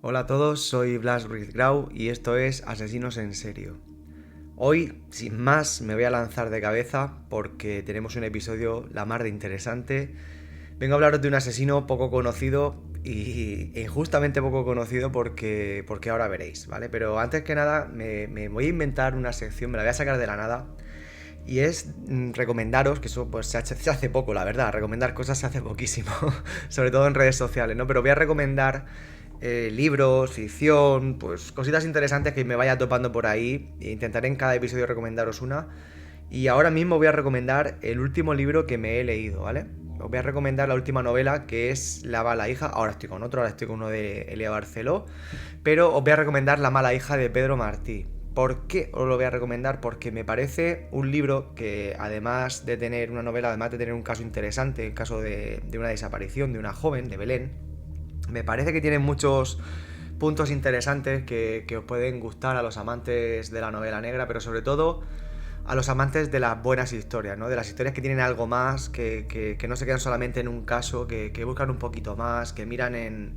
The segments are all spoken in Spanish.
Hola a todos, soy Blas Ruiz Grau y esto es Asesinos en Serio. Hoy, sin más, me voy a lanzar de cabeza porque tenemos un episodio la mar de interesante. Vengo a hablaros de un asesino poco conocido y injustamente poco conocido porque ahora veréis, ¿vale? Pero antes que nada me voy a inventar una sección, me la voy a sacar de la nada y es recomendaros, que eso pues se hace poco, la verdad, recomendar cosas se hace poquísimo, sobre todo en redes sociales, ¿no? Pero voy a recomendar libros, ficción, pues cositas interesantes que me vaya topando por ahí. E intentaré en cada episodio recomendaros una. Y ahora mismo voy a recomendar el último libro que me he leído, ¿vale? Os voy a recomendar la última novela que es La mala hija. Ahora estoy con otro, ahora estoy con uno de Elia Barceló. Pero os voy a recomendar La mala hija de Pedro Martí. ¿Por qué os lo voy a recomendar? Porque me parece un libro que, además de tener una novela, además de tener un caso interesante, el caso de una desaparición de una joven, de Belén, me parece que tiene muchos puntos interesantes que os pueden gustar a los amantes de la novela negra, pero sobre todo a los amantes de las buenas historias, ¿no? De las historias que tienen algo más, que no se quedan solamente en un caso, que buscan un poquito más, que miran en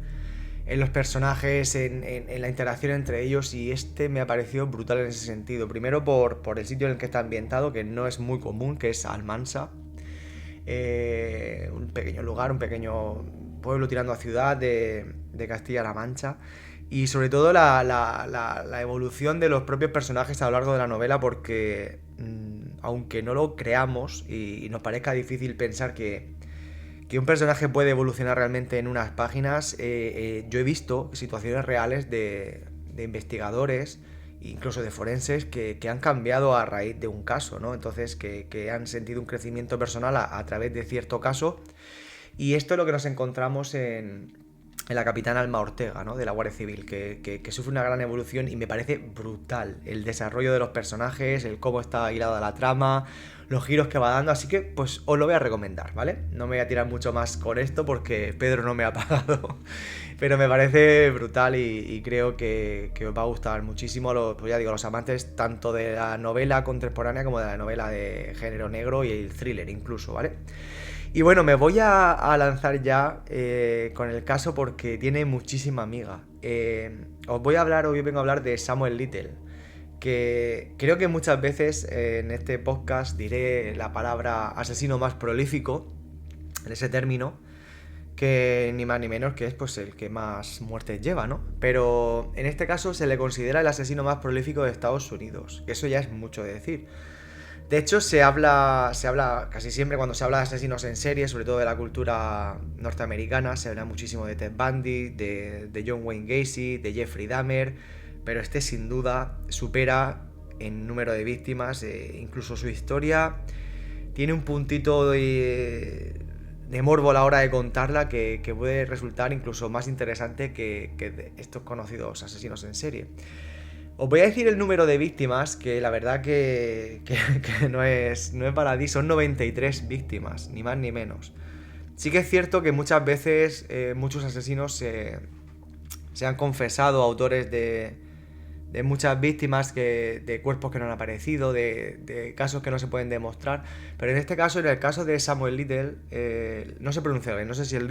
los personajes, en la interacción entre ellos, y este me ha parecido brutal en ese sentido. Primero por el sitio en el que está ambientado, que no es muy común, que es Almansa, un pequeño lugar, un pequeño pueblo tirando a ciudad de Castilla-La Mancha. Y sobre todo la evolución de los propios personajes a lo largo de la novela, porque aunque no lo creamos y nos parezca difícil pensar que un personaje puede evolucionar realmente en unas páginas, yo he visto situaciones reales de investigadores, incluso de forenses, que han cambiado a raíz de un caso, ¿no? Entonces, que han sentido un crecimiento personal a través de cierto caso. Y esto es lo que nos encontramos en la capitana Alma Ortega, ¿no? De la Guardia Civil, que sufre una gran evolución y me parece brutal el desarrollo de los personajes, el cómo está hilada la trama, los giros que va dando, así que pues os lo voy a recomendar, ¿vale? No me voy a tirar mucho más con esto porque Pedro no me ha pagado, pero me parece brutal y creo que os va a gustar muchísimo a los, pues ya digo, a los amantes tanto de la novela contemporánea como de la novela de género negro y el thriller incluso, ¿vale? Y bueno, me voy a lanzar ya con el caso porque tiene muchísima amiga. Os voy a hablar, hoy vengo a hablar de Samuel Little, que creo que muchas veces en este podcast diré la palabra asesino más prolífico, en ese término, que ni más ni menos que es pues el que más muertes lleva, ¿no? Pero en este caso se le considera el asesino más prolífico de Estados Unidos, que eso ya es mucho de decir. De hecho, se habla casi siempre cuando se habla de asesinos en serie, sobre todo de la cultura norteamericana, se habla muchísimo de Ted Bundy, de John Wayne Gacy, de Jeffrey Dahmer, pero este sin duda supera en número de víctimas, incluso su historia tiene un puntito de morbo a la hora de contarla que puede resultar incluso más interesante que de estos conocidos asesinos en serie. Os voy a decir el número de víctimas, que la verdad que no es baladí, son 93 víctimas, ni más ni menos. Sí que es cierto que muchas veces muchos asesinos se han confesado autores de muchas víctimas, de cuerpos que no han aparecido, de casos que no se pueden demostrar. Pero en este caso, en el caso de Samuel Little, no se pronuncia bien, no sé si el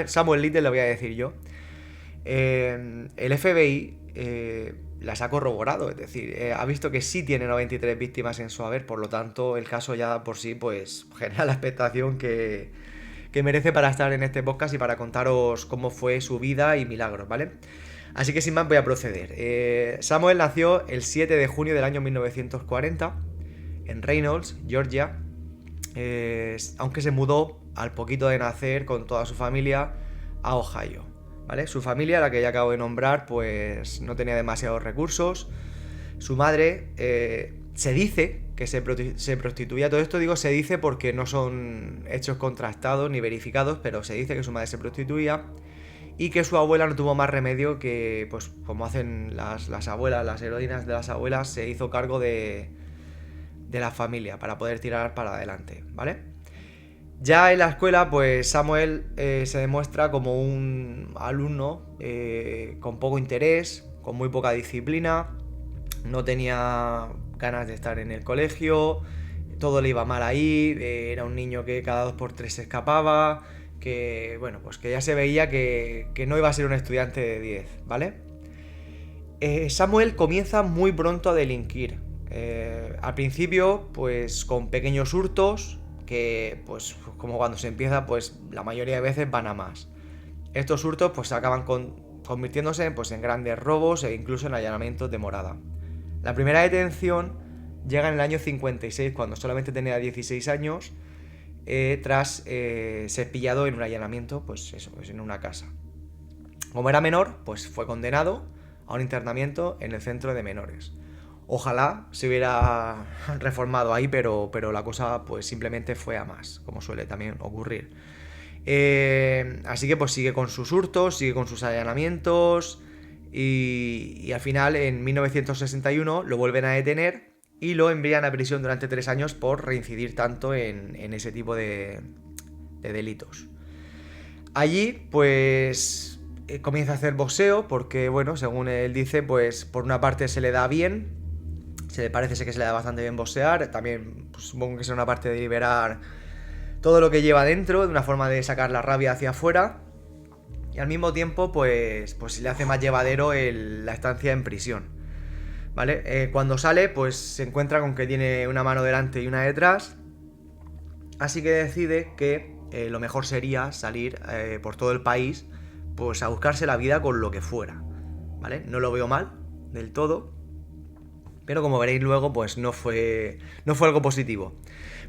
Samuel Little lo voy a decir yo. El FBI las ha corroborado, es decir, ha visto que sí tiene 93 víctimas en su haber, por lo tanto el caso ya por sí pues genera la expectación que merece para estar en este podcast y para contaros cómo fue su vida y milagros, ¿vale? Así que sin más voy a proceder. Samuel nació el 7 de junio del año 1940 en Reynolds, Georgia, aunque se mudó al poquito de nacer con toda su familia a Ohio. ¿Vale? Su familia, la que ya acabo de nombrar, pues no tenía demasiados recursos. Su madre se dice que se prostituía. Todo esto digo se dice porque no son hechos contrastados ni verificados, pero se dice que su madre se prostituía y que su abuela no tuvo más remedio que, pues como hacen las abuelas, las heroínas de las abuelas, se hizo cargo de la familia para poder tirar para adelante, ¿vale? Ya en la escuela, pues Samuel se demuestra como un alumno con poco interés, con muy poca disciplina, no tenía ganas de estar en el colegio, todo le iba mal ahí, era un niño que cada dos por tres se escapaba, bueno, pues que ya se veía que no iba a ser un estudiante de 10, ¿vale? Samuel comienza muy pronto a delinquir. Al principio, pues con pequeños hurtos, que pues como cuando se empieza, pues la mayoría de veces van a más. Estos hurtos pues acaban convirtiéndose pues, en grandes robos e incluso en allanamientos de morada. La primera detención llega en el año 56, cuando solamente tenía 16 años, tras ser pillado en un allanamiento, pues eso, pues en una casa. Como era menor, pues fue condenado a un internamiento en el centro de menores. Ojalá se hubiera reformado ahí, pero la cosa pues simplemente fue a más, como suele también ocurrir. Así que pues sigue con sus hurtos, sigue con sus allanamientos y al final en 1961 lo vuelven a detener y lo envían a prisión durante 3 años por reincidir tanto en ese tipo de delitos. Allí pues comienza a hacer boxeo porque, bueno, según él dice, pues por una parte se le da bien, se le parece que se le da bastante bien boxear, también pues, supongo que es una parte de liberar todo lo que lleva dentro, de una forma de sacar la rabia hacia afuera, y al mismo tiempo pues se le hace más llevadero la estancia en prisión, ¿vale? Cuando sale pues se encuentra con que tiene una mano delante y una detrás, así que decide que lo mejor sería salir por todo el país pues a buscarse la vida con lo que fuera, ¿vale? No lo veo mal del todo, pero como veréis luego pues no fue algo positivo.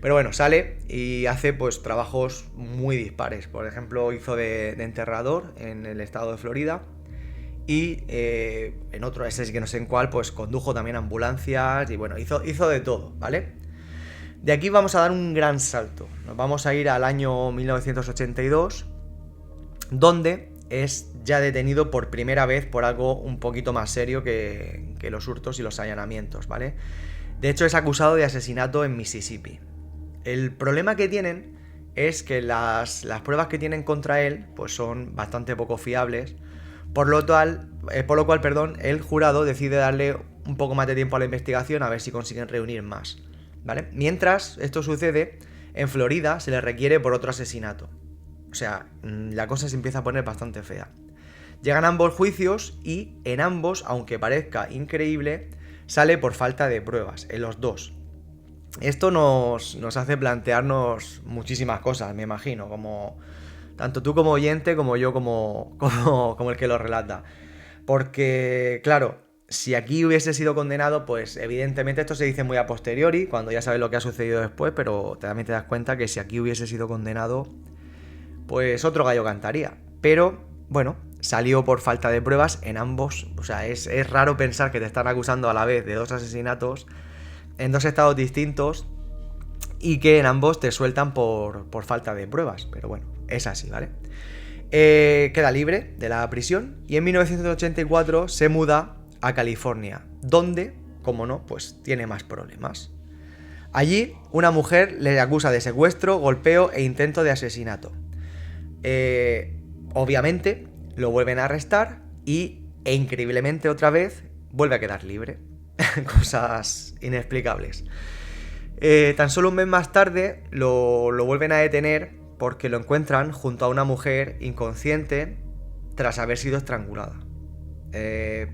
Pero bueno, sale y hace pues trabajos muy dispares. Por ejemplo, hizo de enterrador en el estado de Florida. Y en otro, ese sí que no sé en cuál, pues condujo también ambulancias. Y bueno, hizo de todo, ¿vale? De aquí vamos a dar un gran salto. Nos vamos a ir al año 1982, donde es ya detenido por primera vez por algo un poquito más serio que los hurtos y los allanamientos, ¿vale? De hecho, es acusado de asesinato en Mississippi. El problema que tienen es que las pruebas que tienen contra él pues son bastante poco fiables, por lo cual, el jurado decide darle un poco más de tiempo a la investigación a ver si consiguen reunir más, ¿vale? Mientras esto sucede, en Florida se le requiere por otro asesinato. O sea, la cosa se empieza a poner bastante fea. Llegan ambos juicios y en ambos, aunque parezca increíble, sale por falta de pruebas, en los dos. Esto nos hace plantearnos muchísimas cosas, me imagino, como tanto tú como oyente, como yo como el que lo relata. Porque, claro, si aquí hubiese sido condenado, pues evidentemente esto se dice muy a posteriori, cuando ya sabes lo que ha sucedido después, pero también te das cuenta que si aquí hubiese sido condenado, pues otro gallo cantaría. Pero, bueno, salió por falta de pruebas en ambos. O sea, es raro pensar que te están acusando a la vez de 2 asesinatos en 2 estados distintos y que en ambos te sueltan por falta de pruebas. Pero bueno, es así, ¿vale? Queda libre de la prisión y en 1984 se muda a California, donde, como no, pues tiene más problemas. Allí, una mujer le acusa de secuestro, golpeo e intento de asesinato. Obviamente, lo vuelven a arrestar e increíblemente otra vez vuelve a quedar libre. Cosas inexplicables. Tan solo un mes más tarde lo vuelven a detener porque lo encuentran junto a una mujer inconsciente tras haber sido estrangulada.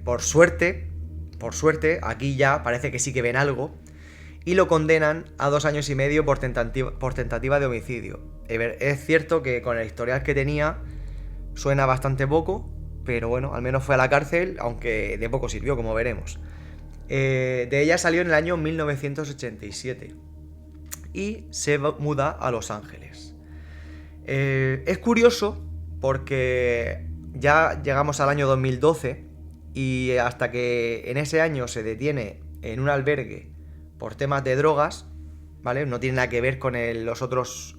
Por suerte, aquí ya parece que sí que ven algo y lo condenan a 2 años y medio por tentativa de homicidio. Es cierto que con el historial que tenía suena bastante poco, pero bueno, al menos fue a la cárcel, aunque de poco sirvió, como veremos. De ella salió en el año 1987 y se muda a Los Ángeles. Es curioso porque ya llegamos al año 2012 y hasta que en ese año se detiene en un albergue por temas de drogas, ¿vale? No tiene nada que ver con los otros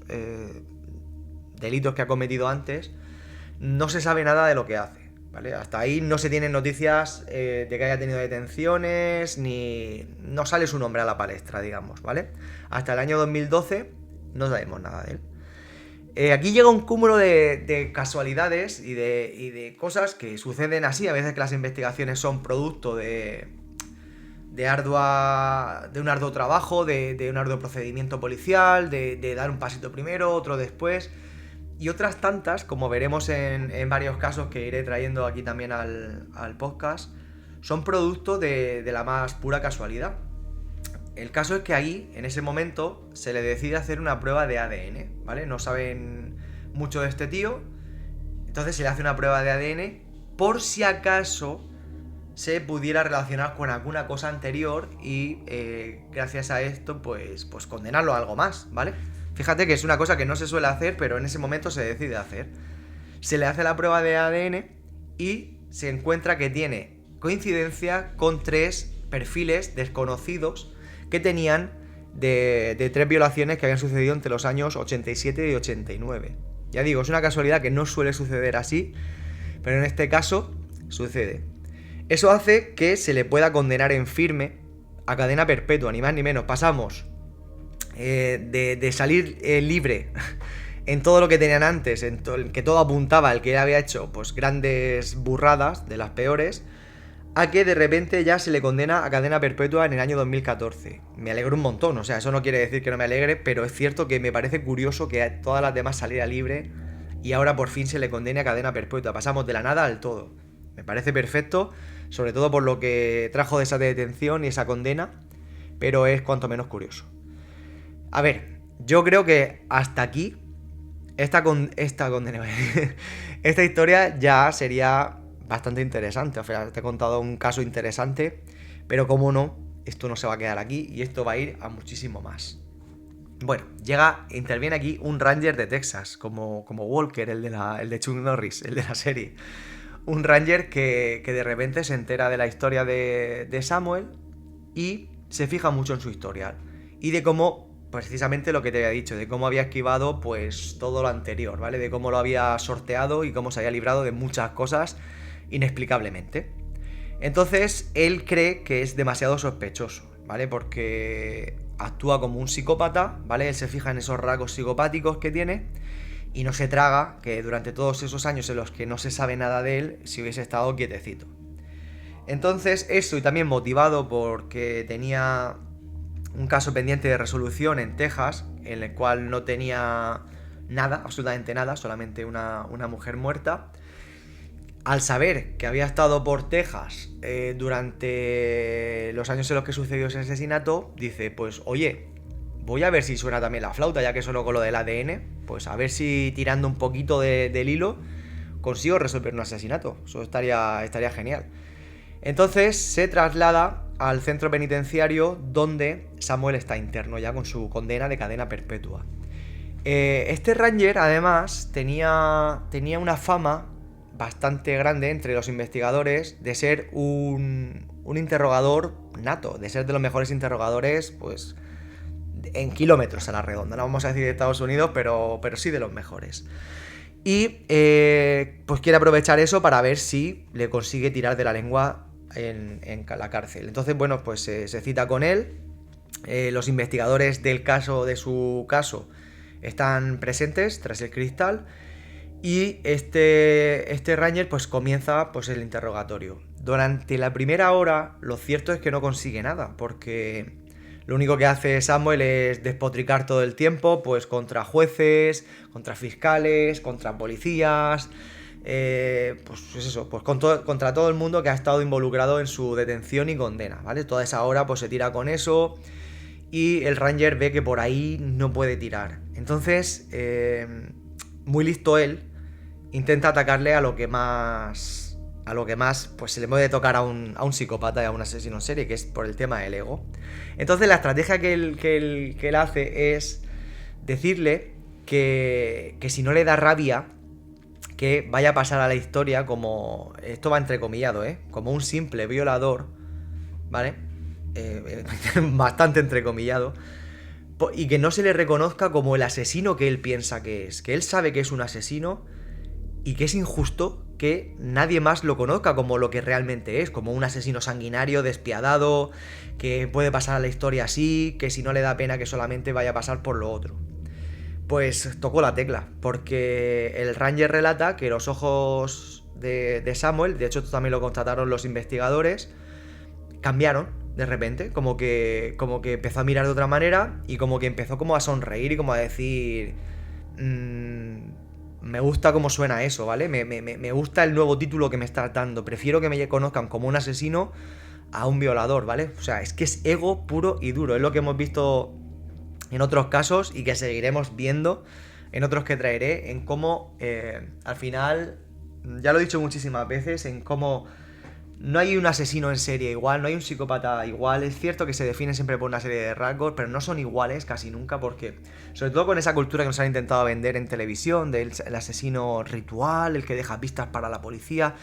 delitos que ha cometido antes. No se sabe nada de lo que hace, ¿vale? Hasta ahí no se tienen noticias de que haya tenido detenciones, ni no sale su nombre a la palestra, digamos, ¿vale? Hasta el año 2012 no sabemos nada de él. Aquí llega un cúmulo de casualidades y de cosas que suceden así. A veces que las investigaciones son producto de un arduo trabajo, de un arduo procedimiento policial, de dar un pasito primero, otro después. Y otras tantas, como veremos en varios casos que iré trayendo aquí también al podcast, son producto de la más pura casualidad. El caso es que ahí, en ese momento, se le decide hacer una prueba de ADN, ¿vale? No saben mucho de este tío, entonces se le hace una prueba de ADN por si acaso se pudiera relacionar con alguna cosa anterior y gracias a esto pues condenarlo a algo más, ¿vale? Fíjate que es una cosa que no se suele hacer, pero en ese momento se decide hacer. Se le hace la prueba de ADN y se encuentra que tiene coincidencia con 3 perfiles desconocidos que tenían de 3 violaciones que habían sucedido entre los años 87 y 89. Ya digo, es una casualidad que no suele suceder así, pero en este caso sucede. Eso hace que se le pueda condenar en firme a cadena perpetua, ni más ni menos. Pasamos de salir libre en todo lo que tenían antes, que todo apuntaba al que él había hecho pues grandes burradas, de las peores, a que de repente ya se le condena a cadena perpetua en el año 2014. Me alegro un montón, o sea, eso no quiere decir que no me alegre, pero es cierto que me parece curioso que todas las demás saliera libre y ahora por fin se le condene a cadena perpetua. Pasamos de la nada al todo. Me parece perfecto, sobre todo por lo que trajo de esa detención y esa condena, pero es cuanto menos curioso. A ver, yo creo que hasta aquí esta condena, esta historia ya sería bastante interesante. O sea, te he contado un caso interesante, pero como no, esto no se va a quedar aquí y esto va a ir a muchísimo más. Bueno, interviene aquí un Ranger de Texas, como Walker, el de Chuck Norris, el de la serie. Un Ranger que de repente se entera de la historia de Samuel y se fija mucho en su historial. Y de cómo, precisamente lo que te había dicho, de cómo había esquivado pues todo lo anterior, ¿vale? De cómo lo había sorteado y cómo se había librado de muchas cosas inexplicablemente. Entonces, él cree que es demasiado sospechoso, ¿vale? Porque actúa como un psicópata, ¿vale? Él se fija en esos rasgos psicopáticos que tiene y no se traga que durante todos esos años en los que no se sabe nada de él, si hubiese estado quietecito. Entonces, eso, y también motivado porque tenía un caso pendiente de resolución en Texas, en el cual no tenía nada, absolutamente nada, solamente una mujer muerta. Al saber que había estado por Texas durante los años en los que sucedió ese asesinato, dice, pues oye, voy a ver si suena también la flauta, ya que solo con lo del ADN, pues a ver si tirando un poquito del hilo consigo resolver un asesinato. Eso estaría genial. Entonces se traslada al centro penitenciario donde Samuel está interno ya con su condena de cadena perpetua. Este Ranger además tenía una fama bastante grande entre los investigadores de ser un interrogador nato, de ser de los mejores interrogadores pues en kilómetros a la redonda. No vamos a decir de Estados Unidos, pero sí de los mejores. Y pues quiere aprovechar eso para ver si le consigue tirar de la lengua en la cárcel. Entonces, bueno, pues se cita con él. Los investigadores de su caso, están presentes tras el cristal. Y este Ranger pues comienza pues el interrogatorio. Durante la primera hora, lo cierto es que no consigue nada, porque lo único que hace Samuel es despotricar todo el tiempo, pues contra jueces, contra fiscales, contra policías, pues eso, pues contra todo el mundo que ha estado involucrado en su detención y condena, ¿vale? Toda esa hora pues se tira con eso y el Ranger ve que por ahí no puede tirar. Entonces, muy listo él, intenta atacarle a lo que más pues se le puede tocar a un psicópata y a un asesino en serie, que es por el tema del ego. Entonces la estrategia que él hace es decirle que si no le da rabia, que vaya a pasar a la historia como, esto va entrecomillado, como un simple violador, ¿vale? Bastante entrecomillado, y que no se le reconozca como el asesino que él piensa que es, que él sabe que es un asesino y que es injusto que nadie más lo conozca como lo que realmente es, como un asesino sanguinario, despiadado, que puede pasar a la historia así, que si no le da pena que solamente vaya a pasar por lo otro. Pues tocó la tecla, porque el Ranger relata que los ojos de Samuel, de hecho esto también lo constataron los investigadores, cambiaron de repente, como que empezó a mirar de otra manera y como que empezó como a sonreír y como a decir... me gusta cómo suena eso, ¿vale? Me gusta el nuevo título que me estás dando. Prefiero que me conozcan como un asesino a un violador, ¿vale? O sea, es que es ego puro y duro. Es lo que hemos visto en otros casos y que seguiremos viendo en otros que traeré, en cómo al final, ya lo he dicho muchísimas veces, en cómo no hay un asesino en serie igual, no hay un psicópata igual. Es cierto que se define siempre por una serie de rasgos, pero no son iguales casi nunca, porque sobre todo con esa cultura que nos han intentado vender en televisión, del el asesino ritual, el que deja pistas para la policía,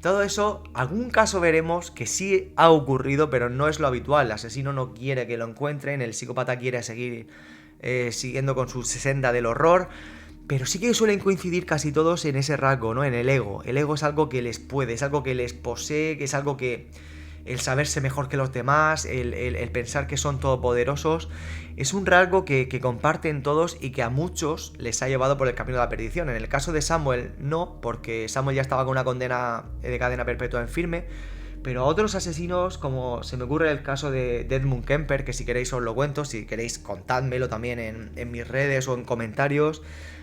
todo eso, algún caso veremos que sí ha ocurrido, pero no es lo habitual. El asesino no quiere que lo encuentren, el psicópata quiere seguir siguiendo con su senda del horror. Pero sí que suelen coincidir casi todos en ese rasgo, ¿no? En el ego. El ego es algo que les puede, es algo que les posee, que es algo que... El saberse mejor que los demás, el pensar que son todopoderosos, es un rasgo que comparten todos y que a muchos les ha llevado por el camino de la perdición. En el caso de Samuel, no, porque Samuel ya estaba con una condena de cadena perpetua en firme, pero a otros asesinos, como se me ocurre el caso de Edmund Kemper, que si queréis os lo cuento, si queréis contádmelo también en mis redes o en comentarios.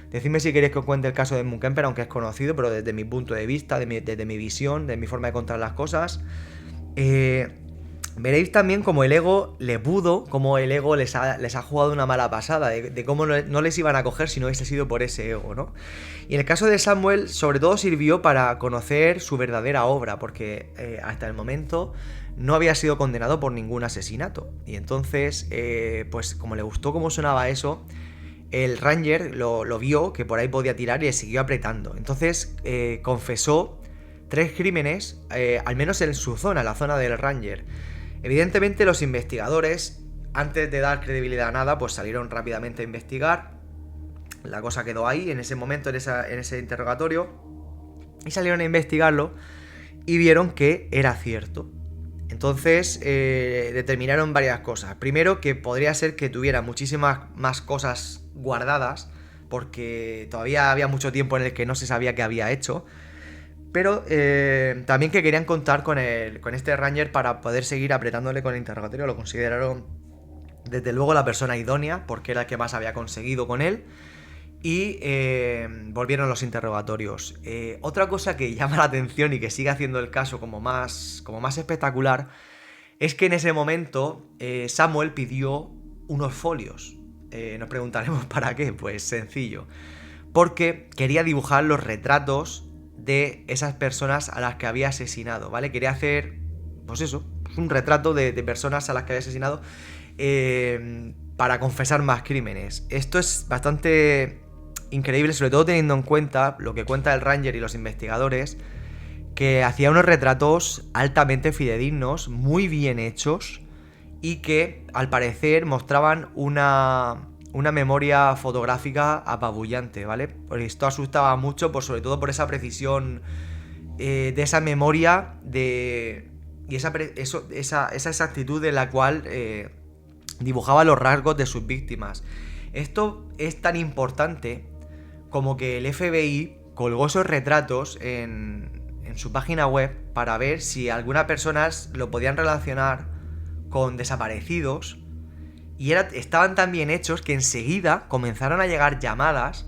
Decidme si queréis que os cuente el caso de Edmund Kemper, aunque es conocido, pero desde mi punto de vista, desde mi visión, de mi forma de contar las cosas. Veréis también cómo el ego le pudo, cómo el ego les ha jugado una mala pasada, de cómo no les iban a coger si no hubiese sido por ese ego, ¿no? Y en el caso de Samuel, sobre todo sirvió para conocer su verdadera obra, porque hasta el momento no había sido condenado por ningún asesinato. Y entonces, pues como le gustó cómo sonaba eso, el Ranger lo vio, que por ahí podía tirar y le siguió apretando. Entonces confesó 3 crímenes, al menos en su zona, la zona del Ranger. Evidentemente los investigadores, antes de dar credibilidad a nada, pues salieron rápidamente a investigar. La cosa quedó ahí, en ese momento, en ese interrogatorio, y salieron a investigarlo y vieron que era cierto. Entonces determinaron varias cosas. Primero, que podría ser que tuviera muchísimas más cosas guardadas, porque todavía había mucho tiempo en el que no se sabía qué había hecho. Pero también que querían contar con este Ranger para poder seguir apretándole con el interrogatorio. Lo consideraron desde luego la persona idónea, porque era el que más había conseguido con él. Y volvieron los interrogatorios. Otra cosa que llama la atención y que sigue haciendo el caso como más espectacular es que en ese momento Samuel pidió unos folios. Nos preguntaremos para qué. Pues sencillo, porque quería dibujar los retratos de esas personas a las que había asesinado, ¿vale? Quería hacer, pues eso, un retrato de personas a las que había asesinado para confesar más crímenes. Esto es bastante increíble, sobre todo teniendo en cuenta lo que cuenta el Ranger y los investigadores, que hacía unos retratos altamente fidedignos, muy bien hechos, y que al parecer mostraban una memoria fotográfica apabullante, ¿vale? Pues esto asustaba mucho, pues sobre todo por esa precisión de esa memoria y esa exactitud de la cual dibujaba los rasgos de sus víctimas. Esto es tan importante como que el FBI colgó esos retratos en su página web para ver si algunas personas lo podían relacionar con desaparecidos. Y estaban tan bien hechos que enseguida comenzaron a llegar llamadas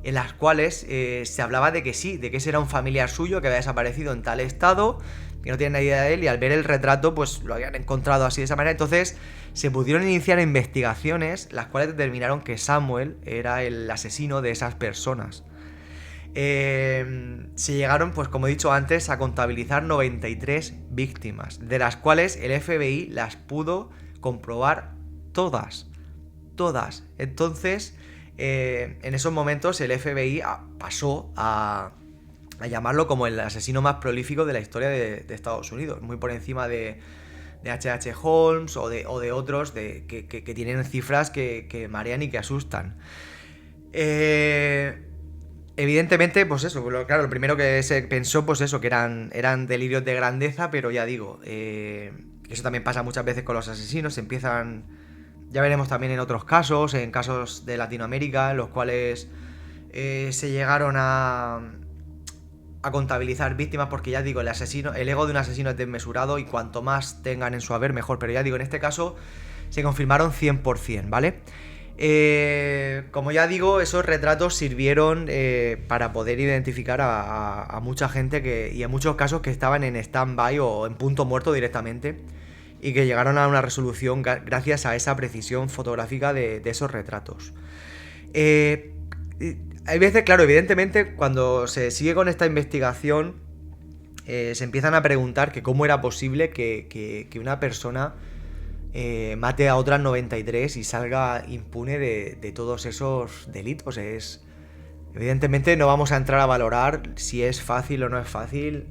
en las cuales se hablaba de que sí, de que ese era un familiar suyo que había desaparecido en tal estado, que no tienen ni idea de él, y al ver el retrato pues lo habían encontrado así de esa manera. Entonces se pudieron iniciar investigaciones, las cuales determinaron que Samuel era el asesino de esas personas. Se llegaron, pues como he dicho antes, a contabilizar 93 víctimas, de las cuales el FBI las pudo comprobar todas. Entonces, en esos momentos el FBI pasó a llamarlo como el asesino más prolífico de la historia de Estados Unidos, muy por encima de H.H. Holmes o de otros que tienen cifras que marean y que asustan. Evidentemente, pues eso, claro, lo primero que se pensó, pues eso, que eran delirios de grandeza, pero ya digo, eso también pasa muchas veces con los asesinos, ya veremos también en otros casos, en casos de Latinoamérica, en los cuales se llegaron a contabilizar víctimas, porque ya digo, el ego de un asesino es desmesurado y cuanto más tengan en su haber, mejor, pero ya digo, en este caso se confirmaron 100%, ¿vale? Como ya digo, esos retratos sirvieron para poder identificar a mucha gente y en muchos casos que estaban en stand-by o en punto muerto directamente y que llegaron a una resolución gracias a esa precisión fotográfica de esos retratos. Hay veces, claro, evidentemente, cuando se sigue con esta investigación, se empiezan a preguntar que cómo era posible que una persona mate a otras 93 y salga impune de todos esos delitos. Evidentemente no vamos a entrar a valorar si es fácil o no es fácil,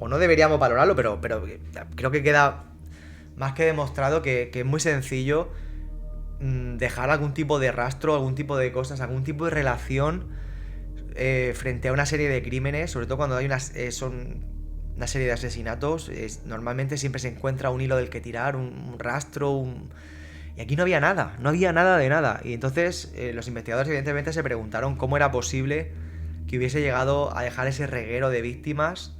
o no deberíamos valorarlo, pero creo que queda más que demostrado que es muy sencillo dejar algún tipo de rastro, algún tipo de cosas, algún tipo de relación frente a una serie de crímenes, sobre todo cuando hay son una serie de asesinatos. Normalmente siempre se encuentra un hilo del que tirar, un rastro, y aquí no había nada de nada. Y entonces los investigadores evidentemente se preguntaron cómo era posible que hubiese llegado a dejar ese reguero de víctimas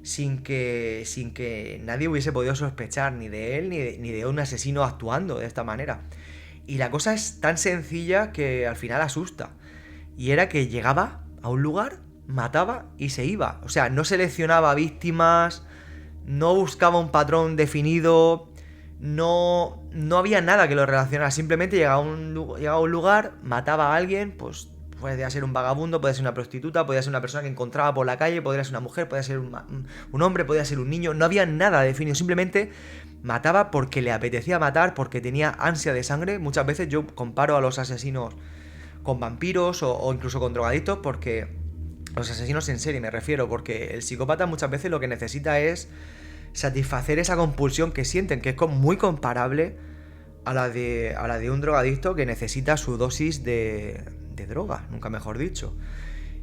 sin que nadie hubiese podido sospechar ni de él ni de un asesino actuando de esta manera. Y la cosa es tan sencilla que al final asusta. Y era que llegaba a un lugar, mataba y se iba. O sea, no seleccionaba víctimas, no buscaba un patrón definido, no había nada que lo relacionara. Simplemente llegaba a un lugar, mataba a alguien, pues podía ser un vagabundo, podía ser una prostituta, podía ser una persona que encontraba por la calle, podía ser una mujer, podía ser un hombre, podía ser un niño. No había nada definido, simplemente mataba porque le apetecía matar, porque tenía ansia de sangre. Muchas veces yo comparo a los asesinos con vampiros o incluso con drogadictos, porque los asesinos en serie me refiero, porque el psicópata muchas veces lo que necesita es satisfacer esa compulsión que sienten, que es muy comparable a la de un drogadicto que necesita su dosis de droga, nunca mejor dicho.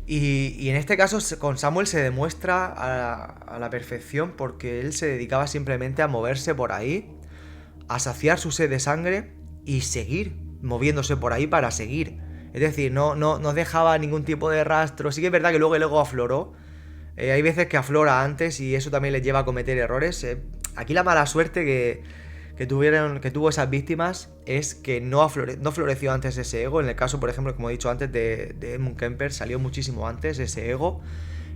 Y en este caso con Samuel se demuestra a la perfección, porque él se dedicaba simplemente a moverse por ahí, a saciar su sed de sangre y seguir moviéndose por ahí para seguir. Es decir, no dejaba ningún tipo de rastro. Sí que es verdad que luego el ego afloró. Hay veces que aflora antes y eso también les lleva a cometer errores. Aquí la mala suerte que tuvo esas víctimas es que no floreció antes ese ego. En el caso, por ejemplo, como he dicho antes, de Edmund Kemper, salió muchísimo antes ese ego,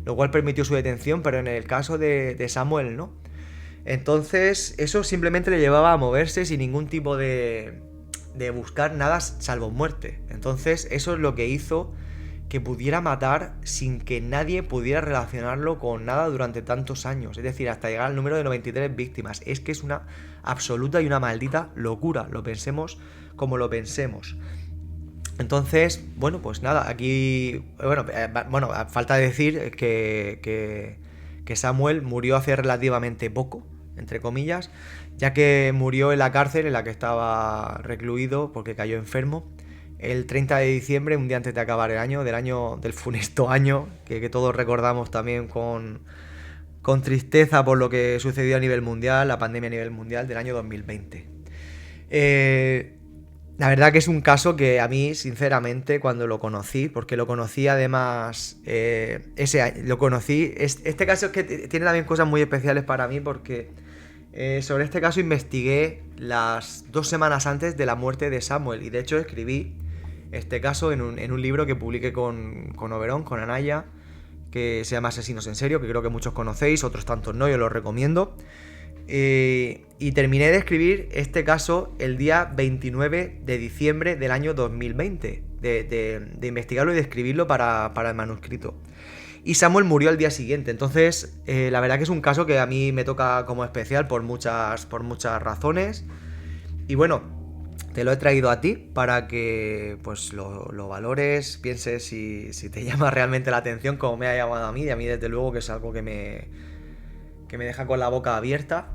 lo cual permitió su detención, pero en el caso de Samuel no. Entonces eso simplemente le llevaba a moverse sin ningún tipo de buscar nada salvo muerte. Entonces eso es lo que hizo que pudiera matar sin que nadie pudiera relacionarlo con nada durante tantos años. Es decir, hasta llegar al número de 93 víctimas. Es que es una absoluta y una maldita locura, lo pensemos como lo pensemos. Entonces, bueno, pues nada, aquí... Bueno, falta decir que Samuel murió hace relativamente poco, entre comillas, ya que murió en la cárcel en la que estaba recluido porque cayó enfermo el 30 de diciembre, un día antes de acabar el año, del funesto año, que todos recordamos también con tristeza por lo que sucedió a nivel mundial, la pandemia a nivel mundial del año 2020. La verdad que es un caso que a mí, sinceramente, cuando lo conocí, porque lo conocí además ese año, este caso es que tiene también cosas muy especiales para mí, porque sobre este caso investigué las 2 semanas antes de la muerte de Samuel, y de hecho escribí este caso en un libro que publiqué con Oberón, con Anaya, que se llama Asesinos en Serio, que creo que muchos conocéis, otros tantos no, yo lo recomiendo. Y terminé de escribir este caso el día 29 de diciembre del año 2020, de investigarlo y de escribirlo para el manuscrito. Y Samuel murió al día siguiente. Entonces, la verdad que es un caso que a mí me toca como especial por muchas razones. Y bueno, te lo he traído a ti para que pues lo valores, pienses si te llama realmente la atención, como me ha llamado a mí. Y a mí, desde luego, que es algo que me deja con la boca abierta.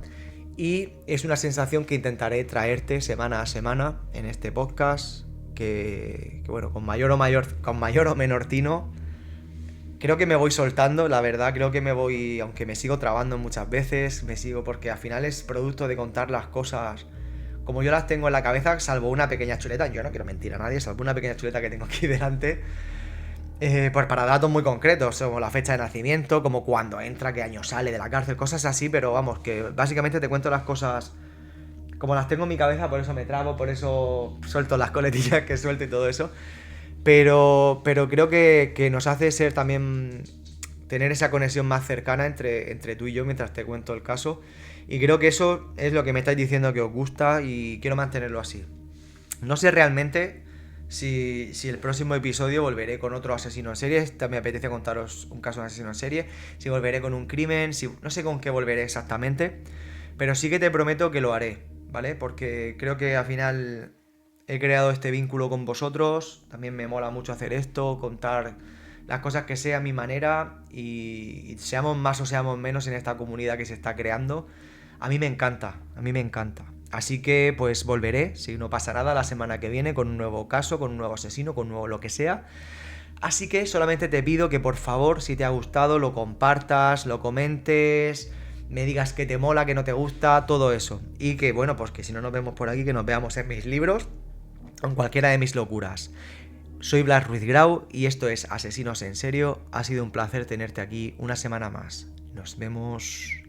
Y es una sensación que intentaré traerte semana a semana en este podcast, que bueno, con mayor o menor tino, creo que me voy soltando, la verdad, creo que me voy, aunque me sigo trabando muchas veces, porque al final es producto de contar las cosas como yo las tengo en la cabeza, salvo una pequeña chuleta. Yo no quiero mentir a nadie, salvo una pequeña chuleta que tengo aquí delante. Pues para datos muy concretos, como la fecha de nacimiento, como cuándo entra, qué año sale de la cárcel, cosas así, pero vamos, que básicamente te cuento las cosas como las tengo en mi cabeza, por eso me trabo, por eso suelto las coletillas que suelto y todo eso. Pero creo que nos hace ser también, tener esa conexión más cercana entre tú y yo mientras te cuento el caso. Y creo que eso es lo que me estáis diciendo que os gusta y quiero mantenerlo así. No sé realmente si el próximo episodio volveré con otro asesino en serie. Me apetece contaros un caso de asesino en serie. Si volveré con un crimen, no sé con qué volveré exactamente. Pero sí que te prometo que lo haré, ¿vale? Porque creo que al final he creado este vínculo con vosotros. También me mola mucho hacer esto, contar las cosas que sea a mi manera. Y seamos más o seamos menos en esta comunidad que se está creando. A mí me encanta, a mí me encanta. Así que pues volveré, si no pasa nada, la semana que viene con un nuevo caso, con un nuevo asesino, con un nuevo lo que sea. Así que solamente te pido que por favor, si te ha gustado, lo compartas, lo comentes, me digas que te mola, que no te gusta, todo eso. Y que bueno, pues que si no nos vemos por aquí, que nos veamos en mis libros o en cualquiera de mis locuras. Soy Blas Ruiz Grau y esto es Asesinos en Serio. Ha sido un placer tenerte aquí una semana más. Nos vemos.